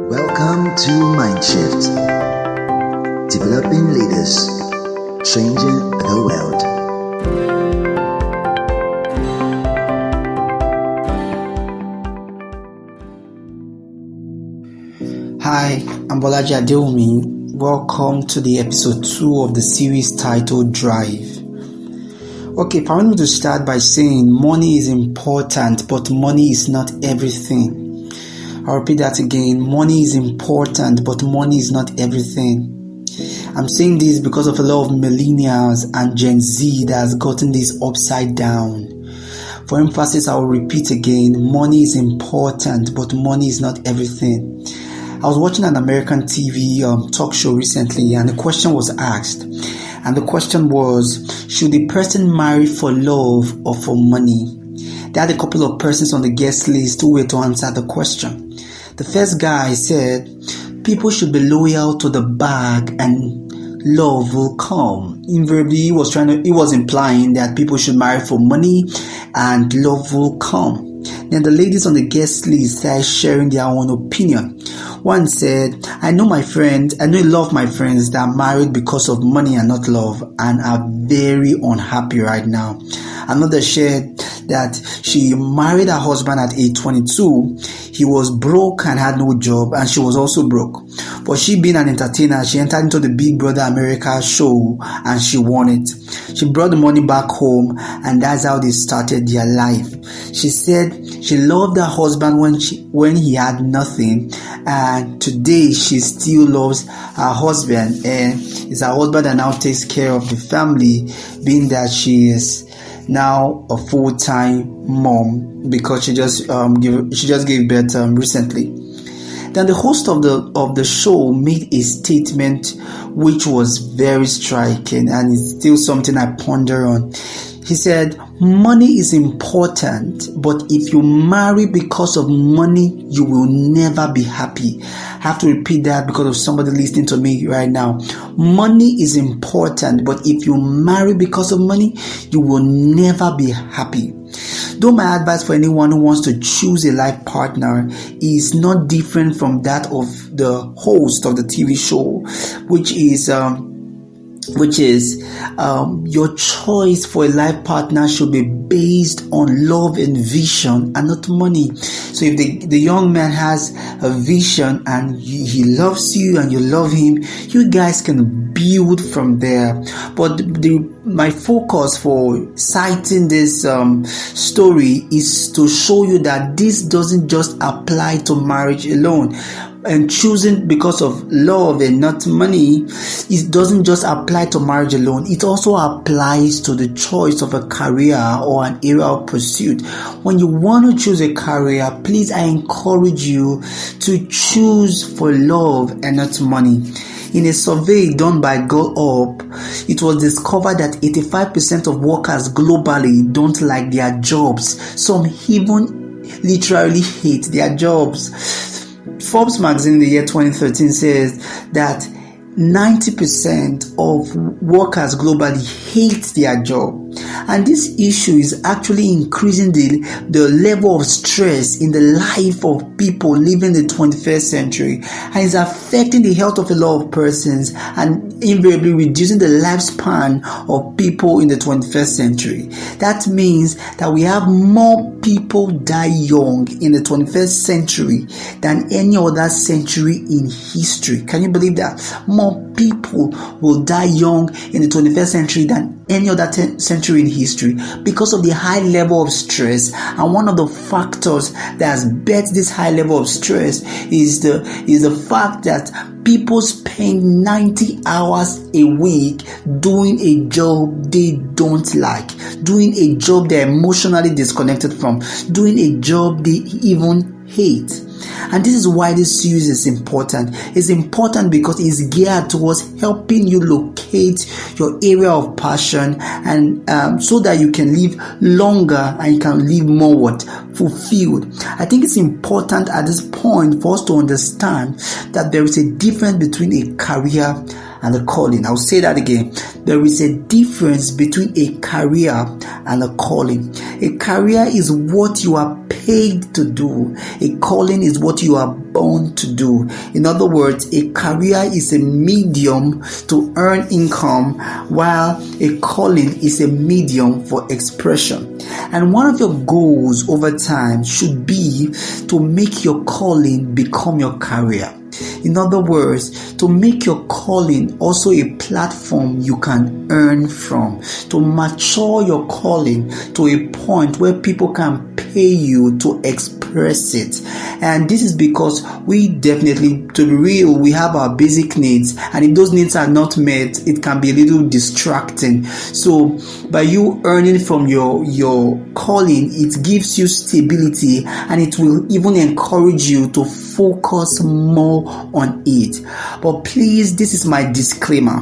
Welcome to Mindshift, developing leaders, changing the world. Hi, I'm Bolaji Adeomi. Welcome to the episode 2 of the series titled Drive. Okay, I want to start by saying money is important, but money is not everything. I'll repeat that again. Money is important, but money is not everything. I'm saying this because of a lot of millennials and Gen Z that has gotten this upside down. For emphasis, I will repeat again. Money is important, but money is not everything. I was watching an American TV talk show recently, and the question was asked. And the question was, should the person marry for love or for money? They had a couple of persons on the guest list who were to answer the question. The first guy said, people should be loyal to the bag and love will come. Invariably, he was implying that people should marry for money and love will come. Then the ladies on the guest list started sharing their own opinion. One said, I know a lot of my friends that are married because of money and not love and are very unhappy right now. Another shared that she married her husband at age 22. He was broke and had no job, and she was also broke. But she being an entertainer, she entered into the Big Brother America show and she won it. She brought the money back home, and that's how they started their life. She said she loved her husband when he had nothing, and today she still loves her husband, and it's her husband that now takes care of the family, being that she is now a full-time mom because she just gave birth recently. Then the host of the show made a statement which was very striking, and it's still something I ponder on. He said, money is important, but if you marry because of money, you will never be happy. I have to repeat that because of somebody listening to me right now. Money is important, but if you marry because of money, you will never be happy. Though my advice for anyone who wants to choose a life partner is not different from that of the host of the TV show, which is your choice for a life partner should be based on love and vision and not money. So if the young man has a vision and he loves you and you love him, you guys can build from there. But my focus for citing this story is to show you that this doesn't just apply to marriage alone. And choosing because of love and not money, it doesn't just apply to marriage alone. It also applies to the choice of a career or an area of pursuit. When you want to choose a career, please, I encourage you to choose for love and not money. In a survey done by Go Up, it was discovered that 85% of workers globally don't like their jobs. Some even literally hate their jobs. Forbes magazine in the year 2013 says that 90% of workers globally hate their job. And this issue is actually increasing the level of stress in the life of people living in the 21st century, and is affecting the health of a lot of persons and invariably reducing the lifespan of people in the 21st century. That means that we have more people die young in the 21st century than any other century in history. Can you believe that? More people will die young in the 21st century than any other century in history because of the high level of stress. And one of the factors that has bet this high level of stress is the fact that people spend 90 hours a week doing a job they don't like, doing a job they're emotionally disconnected from, doing a job they even hate. And this is why this series is important. It's important because it's geared towards helping you locate your area of passion and so that you can live longer and you can live more fulfilled. I think it's important at this point for us to understand that there is a difference between a career and a calling. I'll say that again. There is a difference between a career and a calling. A career is what you are paid to do. A calling is what you are born to do. In other words, a career is a medium to earn income, while a calling is a medium for expression. And one of your goals over time should be to make your calling become your career. In other words, to make your calling also a platform you can earn from, to mature your calling to a point where people can pay you to express it. And this is because we definitely, to be real, we have our basic needs, and if those needs are not met, it can be a little distracting. So by you earning from your calling, it gives you stability, and it will even encourage you to focus more on it. But please, this is my disclaimer.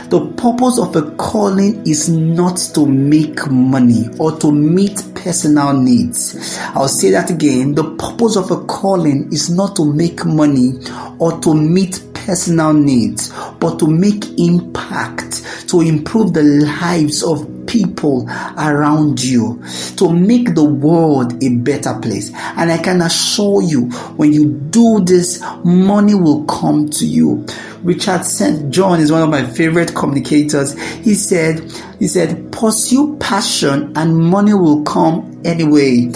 The purpose of a calling is not to make money or to meet personal needs. I'll say that again. The purpose of a calling is not to make money or to meet personal needs, but to make impact, to improve the lives of people around you, to make the world a better place. And I can assure you, when you do this, money will come to you. Richard St. John is one of my favorite communicators. He said, pursue passion and money will come anyway.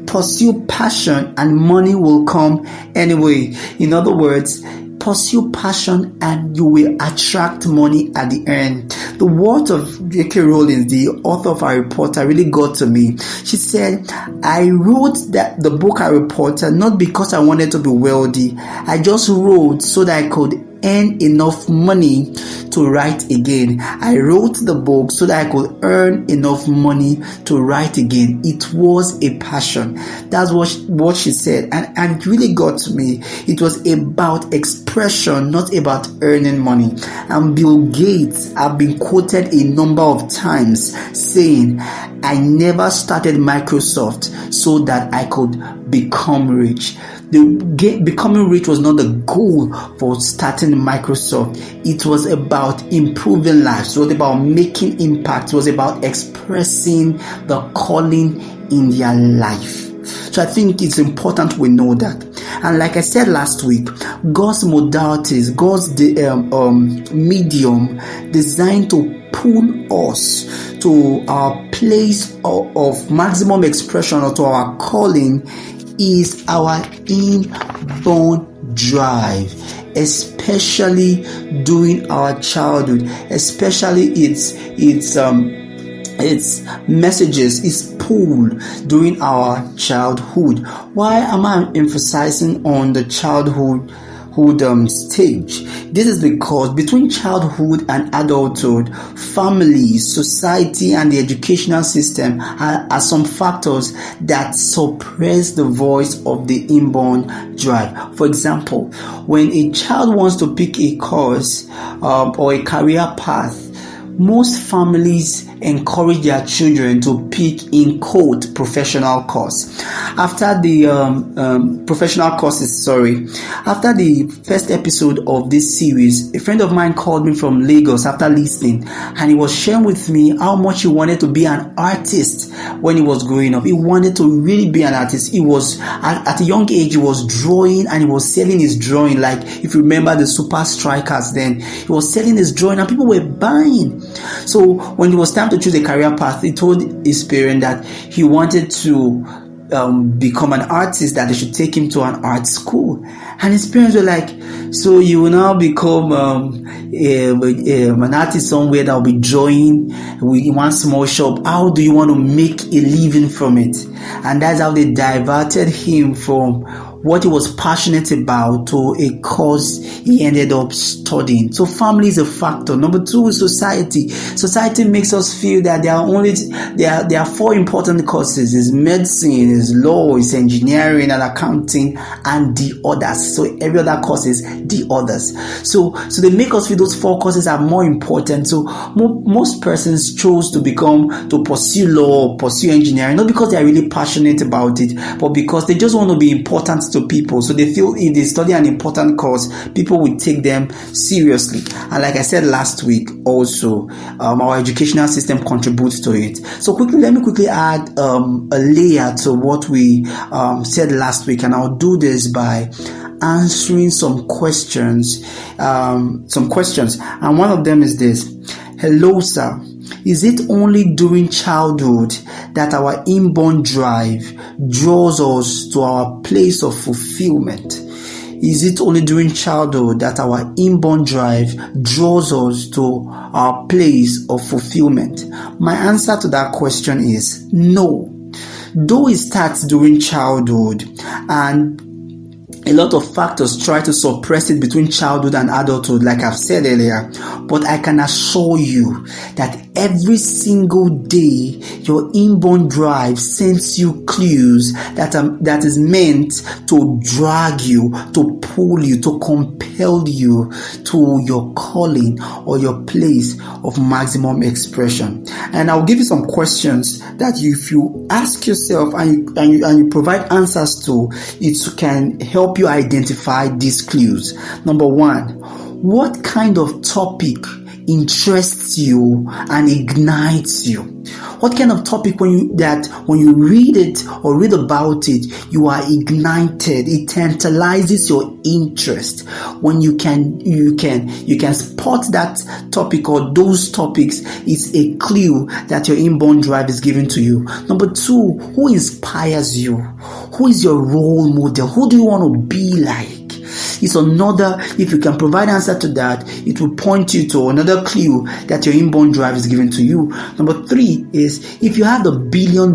Pursue passion and money will come anyway. In other words, pursue passion and you will attract money at the end. The words of J.K. Rowling, the author of Harry Potter, really got to me. She said, I wrote the book Harry Potter not because I wanted to be wealthy. I just wrote so that I could earn enough money to write again. I wrote the book so that I could earn enough money to write again. It was a passion. That's what she said, and it really got to me. It was about expression, not about earning money. And Bill Gates have been quoted a number of times saying, I never started Microsoft so that I could become rich. Becoming rich was not the goal for starting Microsoft. It was about improving lives. It was about making impact. It was about expressing the calling in their life. So I think it's important we know that. And like I said last week, God's modalities, God's medium designed to pull us to our place of maximum expression or to our calling is our inborn drive, especially during our childhood, especially its messages is pulled during our childhood. Why am I emphasizing on the childhood stage? This is because between childhood and adulthood, families, society, and the educational system are some factors that suppress the voice of the inborn drive. For example, when a child wants to pick a course or a career path, most families encourage their children to pick, in quote, professional course. After the after the first episode of this series, a friend of mine called me from Lagos after listening, and he was sharing with me how much he wanted to be an artist when he was growing up. He wanted to really be an artist. He was at a young age, he was drawing and he was selling his drawing. Like if you remember the Super Strikers, then he was selling his drawing and people were buying. So when it was time to choose a career path, he told his parent that he wanted to become an artist, that they should take him to an art school. And his parents were like, so you will now become an artist somewhere that will be drawing in one small shop. How do you want to make a living from it? And that's how they diverted him from what he was passionate about to a course he ended up studying. So family is a factor. Number two is society. Society makes us feel that there are four important courses. It's medicine, it's law, it's engineering and accounting, and the others. So every other course is the others. So they make us feel those four courses are more important. So most persons chose to pursue law or pursue engineering, not because they are really passionate about it, but because they just want to be important to people, so they feel if they study an important course, people will take them seriously. And like I said last week, also our educational system contributes to it. So let me quickly add a layer to what we said last week, and I'll do this by answering some questions. And one of them is this: hello, sir. Is it only during childhood that our inborn drive draws us to our place of fulfillment? Is it only during childhood that our inborn drive draws us to our place of fulfillment? My answer to that question is no. Though it starts during childhood, and a lot of factors try to suppress it between childhood and adulthood, like I've said earlier, but I can assure you that every single day your inborn drive sends you clues that is meant to drag you, to pull you, to compel you to your calling or your place of maximum expression. And I'll give you some questions that if you ask yourself and you provide answers to, it can help you identify these clues. Number one, what kind of topic interests you and ignites you? What kind of topic when you read it or read about it, you are ignited, it tantalizes your interest. When you can spot that topic or those topics, it's a clue that your inborn drive is given to you. Number two, who inspires you? Who is your role model? Who do you want to be like? It's another, if you can provide answer to that, it will point you to another clue that your inborn drive is given to you. Number three is, if you have $1 billion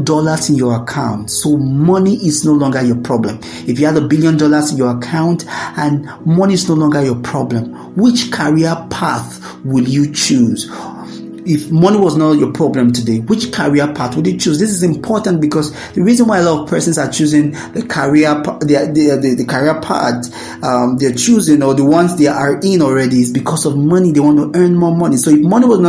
in your account, so money is no longer your problem. If you have $1 billion in your account and money is no longer your problem, which career path will you choose? If money was not your problem today, which career path would you choose? This is important because the reason why a lot of persons are choosing the career path they're choosing, or the ones they are in already, is because of money. They want to earn more money. So if money was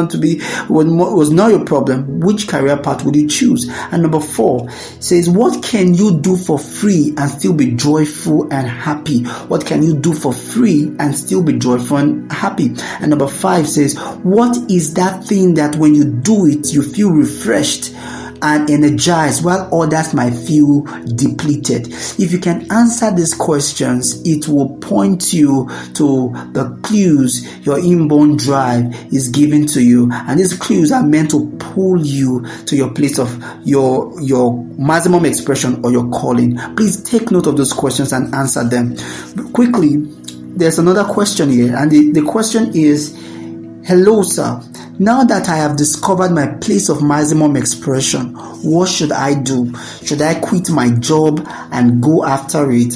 not your problem, which career path would you choose? And number four says, what can you do for free and still be joyful and happy? What can you do for free and still be joyful and happy? And number five says, what is that thing that when you do it, you feel refreshed and energized while others might feel depleted? If you can answer these questions, it will point you to the clues your inborn drive is giving to you, and these clues are meant to pull you to your place of your maximum expression or your calling. Please take note of those questions and answer them quickly. There's another question here, and the question is, hello, sir. Now that I have discovered my place of maximum expression, what should I do? Should I quit my job and go after it?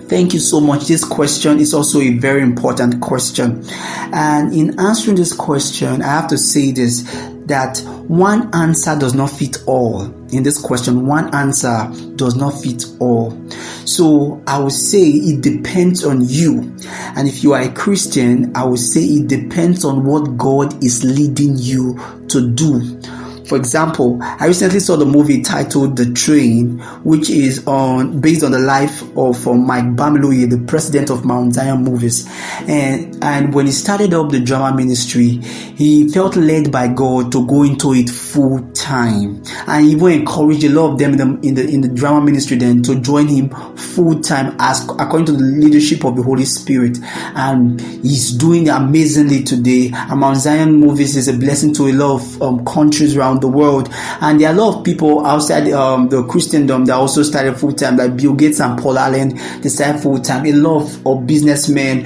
Thank you so much. This question is also a very important question. And in answering this question, I have to say this, that one answer does not fit all. In this question, one answer does not fit all. So I would say it depends on you. And if you are a Christian, I would say it depends on what God is leading you to do. For example, I recently saw the movie titled The Train, which is based on the life of Mike Bamiloye, the president of Mount Zion Movies. And when he started up the drama ministry, he felt led by God to go into it full time. And he even encouraged a lot of them in the drama ministry then to join him full time according to the leadership of the Holy Spirit. And he's doing amazingly today. And Mount Zion Movies is a blessing to a lot of countries around the world, and there are a lot of people outside the Christendom that also started full time, like Bill Gates and Paul Allen. They started full time. A lot of businessmen,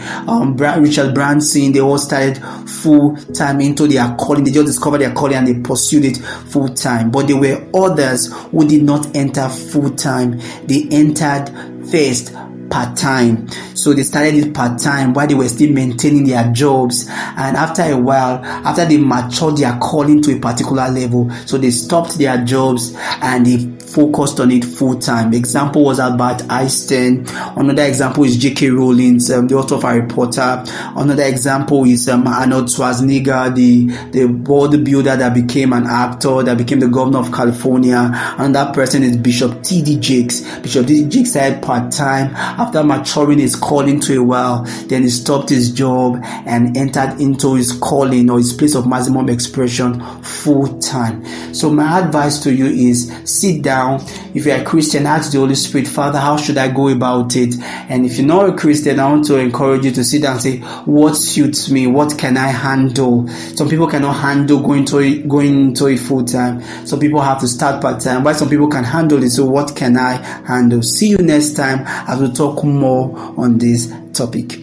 Richard Branson, they all started full time into their calling. They just discovered their calling and they pursued it full time. But there were others who did not enter full time. They entered first part-time. So they started it part-time while they were still maintaining their jobs, and after a while, after they matured their calling to a particular level, so they stopped their jobs and they focused on it full time. Example was Albert Einstein. Another example is J.K. Rowling, the author of Harry Potter. Another example is Arnold Schwarzenegger, the world builder that became an actor, that became the governor of California. Another person is Bishop T.D. Jakes. Bishop T.D. Jakes started part-time. After maturing his calling to a while, then he stopped his job and entered into his calling or his place of maximum expression full-time. So my advice to you is sit down. If you're a Christian, ask the Holy Spirit, Father, how should I go about it? And if you're not a Christian, I want to encourage you to sit down and say, what suits me? What can I handle? Some people cannot handle going into it full-time. Some people have to start part-time, but some people can handle it. So what can I handle? See you next time as we talk more on this topic.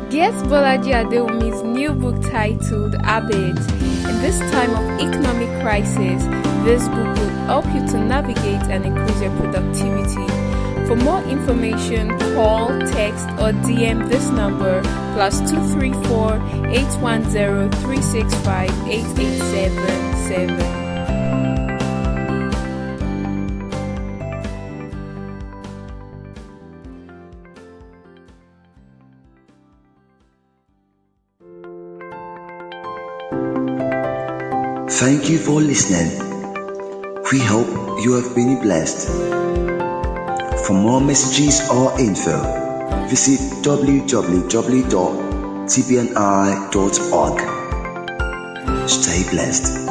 Get Bolaji Adewumi's new book titled Habit. In this time of economic crisis, this book will help you to navigate and increase your productivity. For more information, call, text, or DM this number +234 810 365 8877. Thank you for listening. We hope you have been blessed. For more messages or info, visit www.tbni.org. Stay blessed.